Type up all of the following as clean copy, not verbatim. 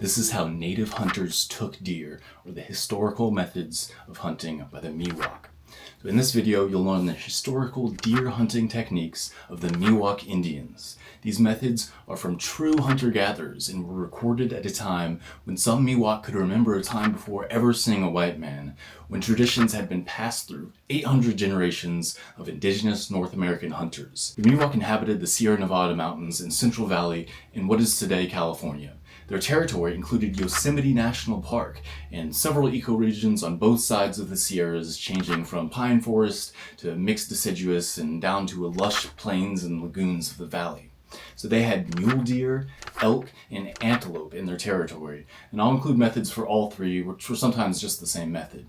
This is how native hunters took deer, or the historical methods of hunting by the Miwok. So in this video, you'll learn the historical deer hunting techniques of the Miwok Indians. These methods are from true hunter-gatherers and were recorded at a time when some Miwok could remember a time before ever seeing a white man, when traditions had been passed through 800 generations of indigenous North American hunters. The Miwok inhabited the Sierra Nevada mountains and Central Valley in what is today California. Their territory included Yosemite National Park and several ecoregions on both sides of the Sierras, changing from pine forest to mixed deciduous and down to lush plains and lagoons of the valley. So they had mule deer, elk, and antelope in their territory, and I'll include methods for all three, which were sometimes just the same method.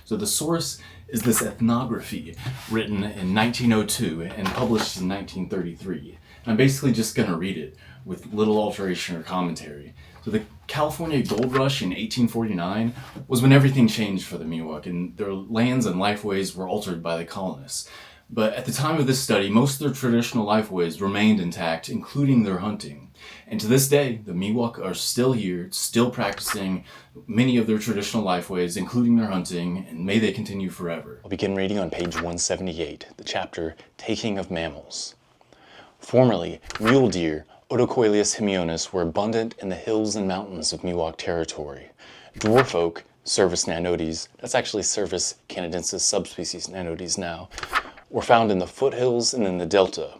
So the source is this Ethnography, written in 1902 and published in 1933. And I'm basically just going to read it with little alteration or commentary. So the California Gold Rush in 1849 was when everything changed for the Miwok, and their lands and lifeways were altered by the colonists. But at the time of this study, most of their traditional lifeways remained intact, including their hunting. And to this day, the Miwok are still here, still practicing many of their traditional lifeways, including their hunting, and may they continue forever. I'll begin reading on page 178, the chapter Taking of Mammals. Formerly, mule deer, Otocoileus hemionus, were abundant in the hills and mountains of Miwok territory. Dwarf oak, Cervus nanodes, that's actually Cervus canadensis subspecies nanodes now, were found in the foothills and in the delta.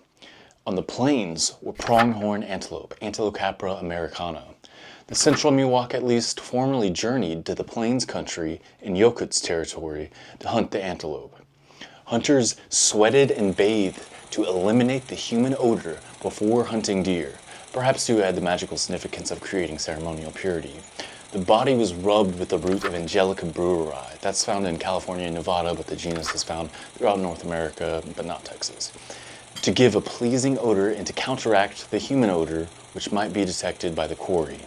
On the plains were pronghorn antelope, Antilocapra americana. The central Miwok at least formerly journeyed to the plains country in Yokuts territory to hunt the antelope. Hunters sweated and bathed to eliminate the human odor before hunting deer, perhaps to add the magical significance of creating ceremonial purity. The body was rubbed with the root of Angelica brueri. That's found in California and Nevada, but the genus is found throughout North America, but not Texas, to give a pleasing odor and to counteract the human odor which might be detected by the quarry.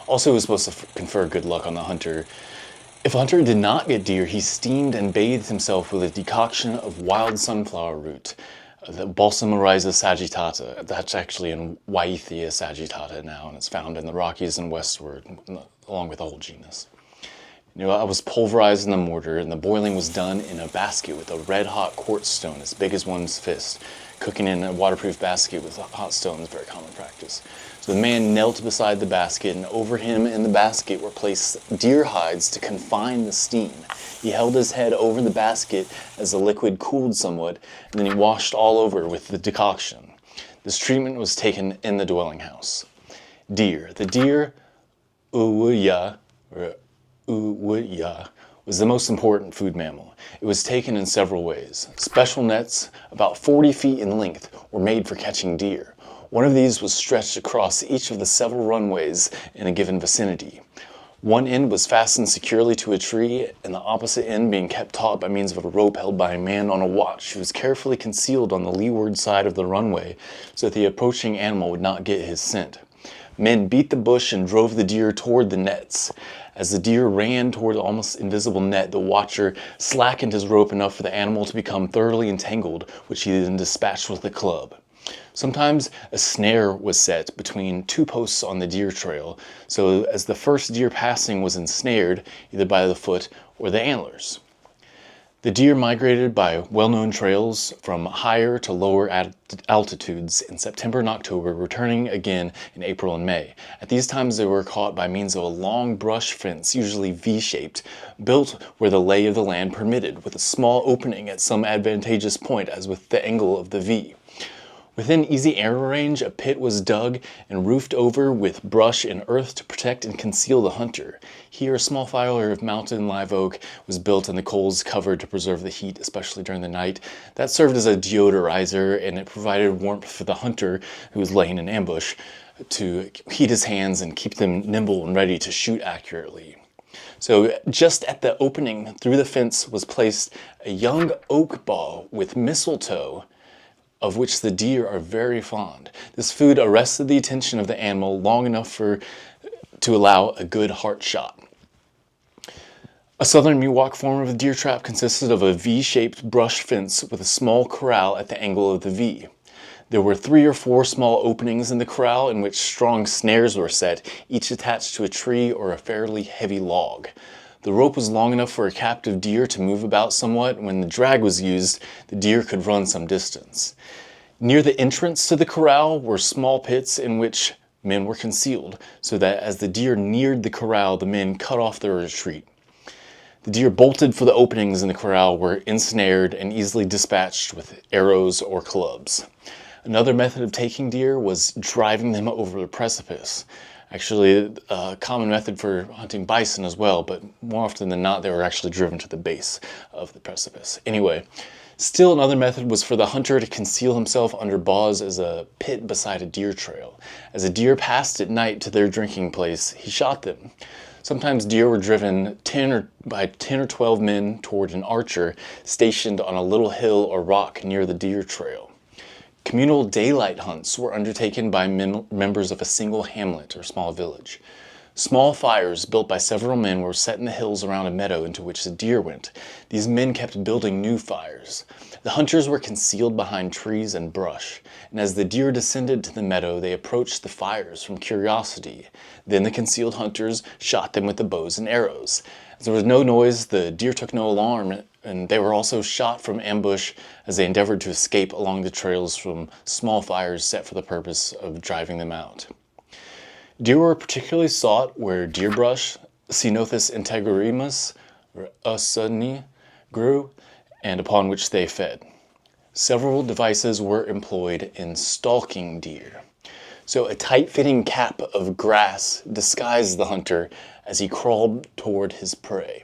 Also, it was supposed to confer good luck on the hunter. If a hunter did not get deer, he steamed and bathed himself with a decoction of wild sunflower root, the Balsam Oryza sagittata. That's actually in Wyethia sagittata now, and it's found in the Rockies and westward, along with the whole genus. I was pulverized in the mortar, and the boiling was done in a basket with a red-hot quartz stone as big as one's fist. Cooking in a waterproof basket with hot stones, very common practice. So the man knelt beside the basket, and over him in the basket were placed deer hides to confine the steam. He held his head over the basket as the liquid cooled somewhat, and then he washed all over with the decoction. This treatment was taken in the dwelling house. Deer. The deer, uwuya, was the most important food mammal. It was taken in several ways. Special nets, about 40 feet in length, were made for catching deer. One of these was stretched across each of the several runways in a given vicinity. One end was fastened securely to a tree, and the opposite end being kept taut by means of a rope held by a man on a watch who was carefully concealed on the leeward side of the runway so that the approaching animal would not get his scent. Men beat the bush and drove the deer toward the nets. As the deer ran toward the almost invisible net, the watcher slackened his rope enough for the animal to become thoroughly entangled, which he then dispatched with a club. Sometimes a snare was set between two posts on the deer trail, so as the first deer passing was ensnared either by the foot or the antlers. The deer migrated by well-known trails from higher to lower altitudes in September and October, returning again in April and May. At these times they were caught by means of a long brush fence, usually V-shaped, built where the lay of the land permitted, with a small opening at some advantageous point, as with the angle of the V. Within easy arrow range, a pit was dug and roofed over with brush and earth to protect and conceal the hunter. Here, a small fire of mountain live oak was built and the coals covered to preserve the heat, especially during the night. That served as a deodorizer, and it provided warmth for the hunter, who was laying in ambush, to heat his hands and keep them nimble and ready to shoot accurately. So just at the opening through the fence was placed a young oak ball with mistletoe, of which the deer are very fond. This food arrested the attention of the animal long enough to allow a good heart shot. A southern Miwok form of a deer trap consisted of a V-shaped brush fence with a small corral at the angle of the V. There were 3 or 4 small openings in the corral in which strong snares were set, each attached to a tree or a fairly heavy log. The rope was long enough for a captive deer to move about somewhat. When the drag was used, the deer could run some distance. Near the entrance to the corral were small pits in which men were concealed, so that as the deer neared the corral, the men cut off their retreat. The deer bolted for the openings in the corral were ensnared and easily dispatched with arrows or clubs. Another method of taking deer was driving them over a precipice. Actually, a common method for hunting bison as well, but more often than not, they were actually driven to the base of the precipice. Anyway, still another method was for the hunter to conceal himself under boughs as a pit beside a deer trail. As a deer passed at night to their drinking place, he shot them. Sometimes deer were driven by 10 or 12 men toward an archer stationed on a little hill or rock near the deer trail. Communal daylight hunts were undertaken by members of a single hamlet or small village. Small fires built by several men were set in the hills around a meadow into which the deer went. These men kept building new fires. The hunters were concealed behind trees and brush, and as the deer descended to the meadow, they approached the fires from curiosity. Then the concealed hunters shot them with the bows and arrows. As there was no noise, the deer took no alarm, and they were also shot from ambush as they endeavored to escape along the trails from small fires set for the purpose of driving them out. Deer were particularly sought where deer brush, Cenothus integrimus, or Usuni, grew, and upon which they fed. Several devices were employed in stalking deer. So a tight-fitting cap of grass disguised the hunter as he crawled toward his prey.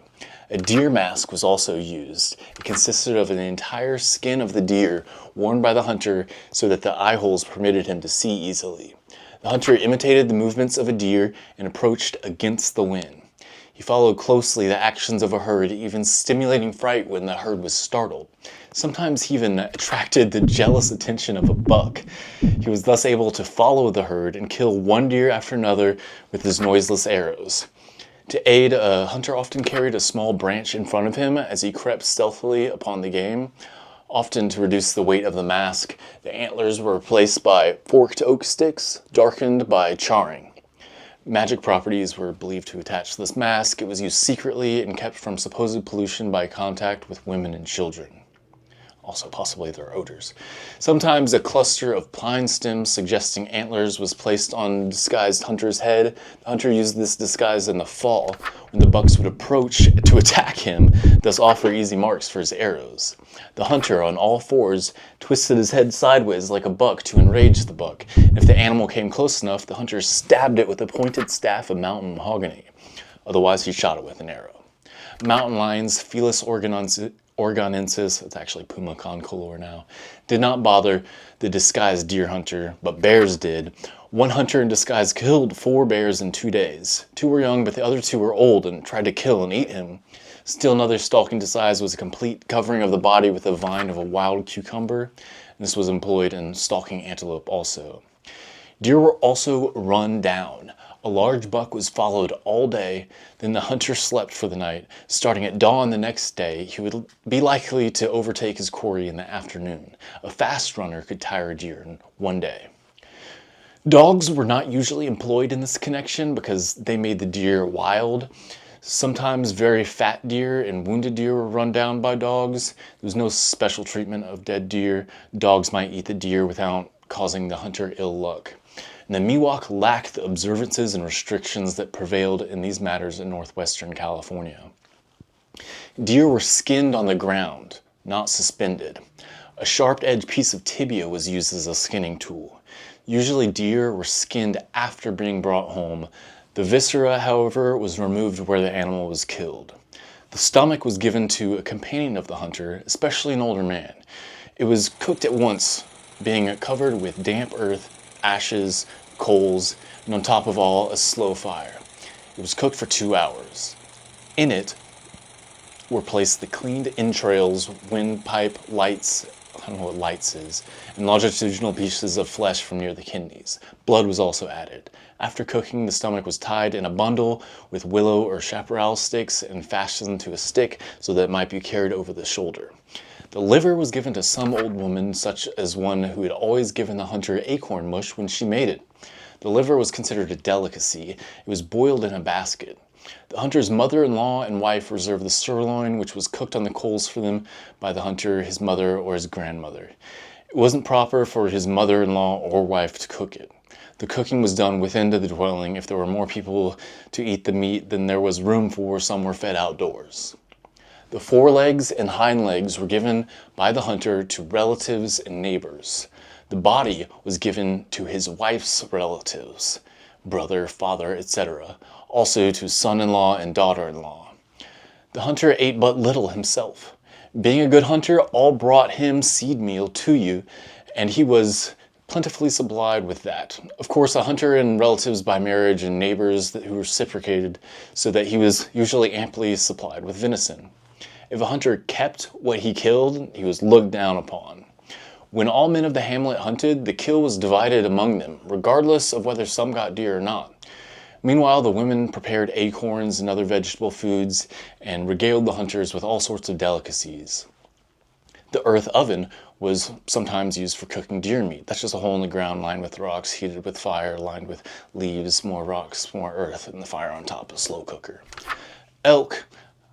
A deer mask was also used. It consisted of an entire skin of the deer worn by the hunter so that the eye holes permitted him to see easily. The hunter imitated the movements of a deer and approached against the wind. He followed closely the actions of a herd, even stimulating fright when the herd was startled. Sometimes he even attracted the jealous attention of a buck. He was thus able to follow the herd and kill one deer after another with his noiseless arrows. To aid, a hunter often carried a small branch in front of him as he crept stealthily upon the game. Often to reduce the weight of the mask, the antlers were replaced by forked oak sticks, darkened by charring. Magic properties were believed to attach to this mask. It was used secretly and kept from supposed pollution by contact with women and children. Also possibly their odors. Sometimes a cluster of pine stems suggesting antlers was placed on the disguised hunter's head. The hunter used this disguise in the fall when the bucks would approach to attack him, thus offer easy marks for his arrows. The hunter, on all fours, twisted his head sideways like a buck to enrage the buck. If the animal came close enough, the hunter stabbed it with a pointed staff of mountain mahogany. Otherwise, he shot it with an arrow. Mountain lions, Felis organensis, it's actually Puma concolor now, did not bother the disguised deer hunter, but bears did. One hunter in disguise killed 4 bears in 2 days. 2 were young, but the other 2 were old and tried to kill and eat him. Still another stalking disguise was a complete covering of the body with a vine of a wild cucumber. This was employed in stalking antelope also. Deer were also run down. A large buck was followed all day, then the hunter slept for the night. Starting at dawn the next day, he would be likely to overtake his quarry in the afternoon. A fast runner could tire a deer in 1 day. Dogs were not usually employed in this connection because they made the deer wild. Sometimes very fat deer and wounded deer were run down by dogs. There was no special treatment of dead deer. Dogs might eat the deer without causing the hunter ill luck. And the Miwok lacked the observances and restrictions that prevailed in these matters in northwestern California. Deer were skinned on the ground, not suspended. A sharp-edged piece of tibia was used as a skinning tool. Usually deer were skinned after being brought home. The viscera, however, was removed where the animal was killed. The stomach was given to a companion of the hunter, especially an older man. It was cooked at once, being covered with damp earth, ashes, coals, and on top of all, a slow fire. It was cooked for 2 hours. In it were placed the cleaned entrails, windpipe, lights, I don't know what lights is, and longitudinal pieces of flesh from near the kidneys. Blood was also added. After cooking, the stomach was tied in a bundle with willow or chaparral sticks and fastened to a stick so that it might be carried over the shoulder. The liver was given to some old woman, such as one who had always given the hunter acorn mush when she made it. The liver was considered a delicacy. It was boiled in a basket. The hunter's mother-in-law and wife reserved the sirloin, which was cooked on the coals for them by the hunter, his mother, or his grandmother. It wasn't proper for his mother-in-law or wife to cook it. The cooking was done within the dwelling. If there were more people to eat the meat than there was room for, some were fed outdoors. The forelegs and hind legs were given by the hunter to relatives and neighbors. The body was given to his wife's relatives, brother, father, etc., also to son-in-law and daughter-in-law. The hunter ate but little himself. Being a good hunter, all brought him seed meal to you, and he was plentifully supplied with that. Of course, a hunter and relatives by marriage and neighbors who reciprocated, so that he was usually amply supplied with venison. If a hunter kept what he killed, he was looked down upon. When all men of the hamlet hunted, the kill was divided among them, regardless of whether some got deer or not. Meanwhile, the women prepared acorns and other vegetable foods and regaled the hunters with all sorts of delicacies. The earth oven was sometimes used for cooking deer meat. That's just a hole in the ground lined with rocks, heated with fire, lined with leaves, more rocks, more earth, and the fire on top, a slow cooker. Elk,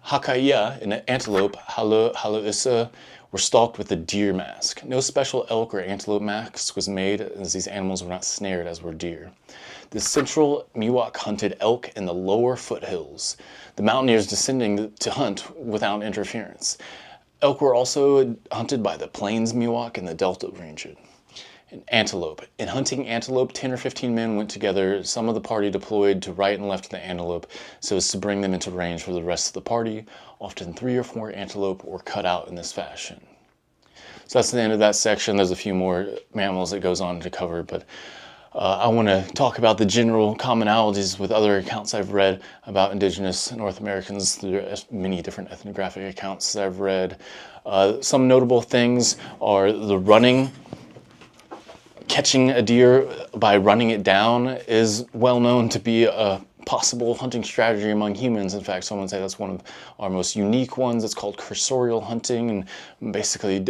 hakaya, and antelope, haluissa, were stalked with a deer mask. No special elk or antelope mask was made, as these animals were not snared as were deer. The central Miwok hunted elk in the lower foothills, the mountaineers descending to hunt without interference. Elk were also hunted by the Plains Miwok in the Delta region. And antelope. In hunting antelope, 10 or 15 men went together. Some of the party deployed to right and left of the antelope so as to bring them into range for the rest of the party. Often 3 or 4 antelope were cut out in this fashion. So that's the end of that section. There's a few more mammals it goes on to cover, but I want to talk about the general commonalities with other accounts I've read about indigenous North Americans through many different ethnographic accounts that I've read. Some notable things are the running. Catching a deer by running it down is well known to be a possible hunting strategy among humans. In fact, someone say that's one of our most unique ones. It's called cursorial hunting, and basically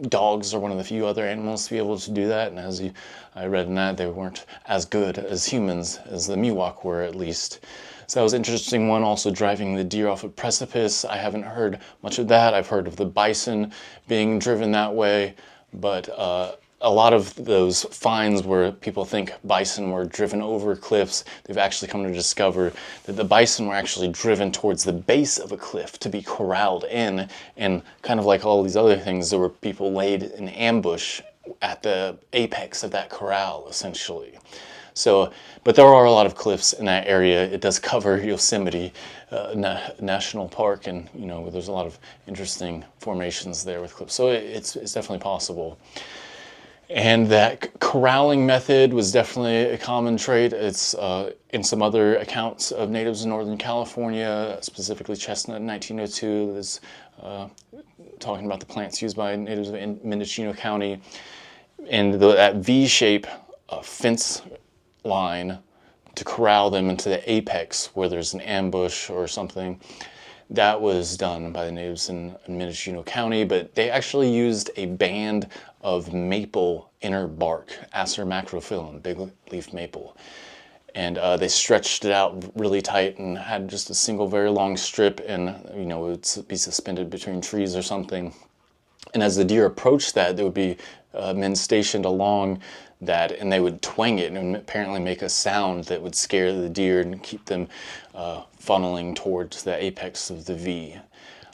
dogs are one of the few other animals to be able to do that. And as I read in that, they weren't as good as humans, as the Miwok were at least. So that was an interesting one. Also driving the deer off a precipice. I haven't heard much of that. I've heard of the bison being driven that way, but a lot of those finds where people think bison were driven over cliffs, they've actually come to discover that the bison were actually driven towards the base of a cliff to be corralled in, and kind of like all these other things, there were people laid in ambush at the apex of that corral, essentially. So, but there are a lot of cliffs in that area. It does cover Yosemite National Park, and there's a lot of interesting formations there with cliffs. So it's definitely possible. And that corralling method was definitely a common trait. It's in some other accounts of natives in Northern California, specifically Chesnut in 1902, that's talking about the plants used by natives of Mendocino County. And that V-shape fence line to corral them into the apex where there's an ambush or something, that was done by the natives in Mendocino County, but they actually used a band of maple inner bark, Acer macrophyllum, big leaf maple. And they stretched it out really tight and had just a single very long strip, and it would be suspended between trees or something. And as the deer approached that, there would be men stationed along that, and they would twang it and apparently make a sound that would scare the deer and keep them funneling towards the apex of the V.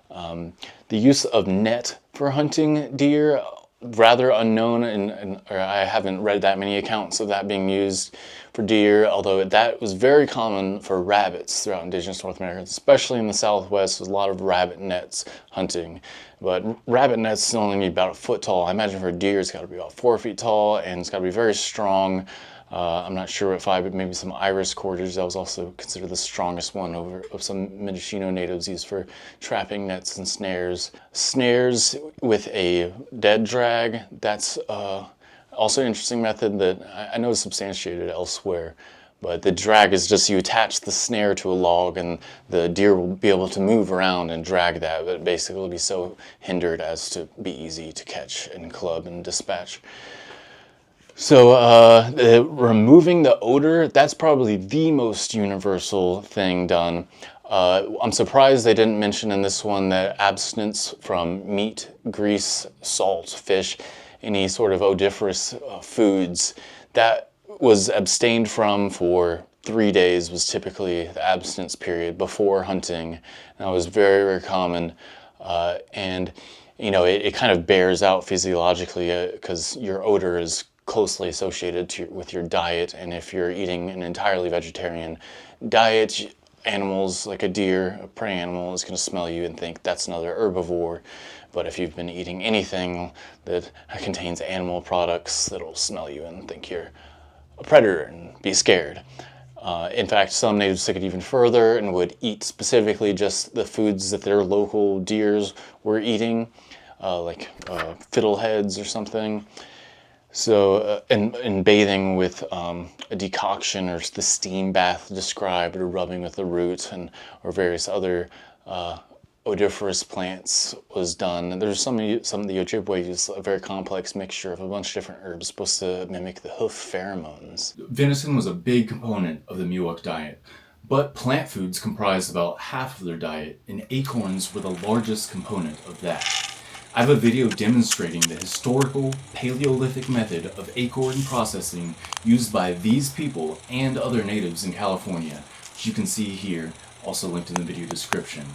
The use of net for hunting deer, rather unknown, or I haven't read that many accounts of that being used for deer, although that was very common for rabbits throughout indigenous North America, especially in the Southwest. There's a lot of rabbit nets hunting, but rabbit nets only need about a foot tall. I imagine for a deer it's got to be about 4 feet tall, and it's got to be very strong. I'm not sure if but maybe some iris cordage. That was also considered the strongest one of some Mendocino natives used for trapping nets and snares. Snares with a dead drag, that's also an interesting method that I know is substantiated elsewhere, But the drag is just you attach the snare to a log and the deer will be able to move around and drag that, but basically it'll be so hindered as to be easy to catch and club and dispatch. So removing the odor, that's probably the most universal thing done. I'm surprised they didn't mention in this one that abstinence from meat, grease, salt, fish, any sort of odoriferous foods, that was abstained from for 3 days was typically the abstinence period before hunting. That was very, very common. And, you know, it kind of bears out physiologically because your odor is closely associated with your diet. And if you're eating an entirely vegetarian diet, animals like a deer, a prey animal, is going to smell you and think that's another herbivore. But if you've been eating anything that contains animal products, that'll smell you and think you're a predator and be scared. In fact, some natives took it even further and would eat specifically just the foods that their local deers were eating, like fiddleheads or something. So, and bathing with a decoction or the steam bath described, or rubbing with the root or various other odoriferous plants was done. And there's some of the Ojibwe use a very complex mixture of a bunch of different herbs supposed to mimic the hoof pheromones. Venison was a big component of the Miwok diet, but plant foods comprised about half of their diet, and acorns were the largest component of that. I have a video demonstrating the historical Paleolithic method of acorn processing used by these people and other natives in California, which you can see here, also linked in the video description.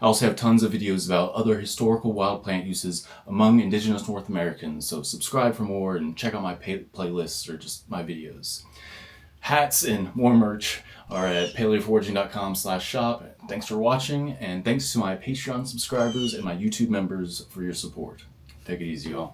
I also have tons of videos about other historical wild plant uses among indigenous North Americans, so subscribe for more and check out my playlists or just my videos. Hats and more merch are at paleoforaging.com/shop. Thanks for watching, and thanks to my Patreon subscribers and my YouTube members for your support. Take it easy, y'all.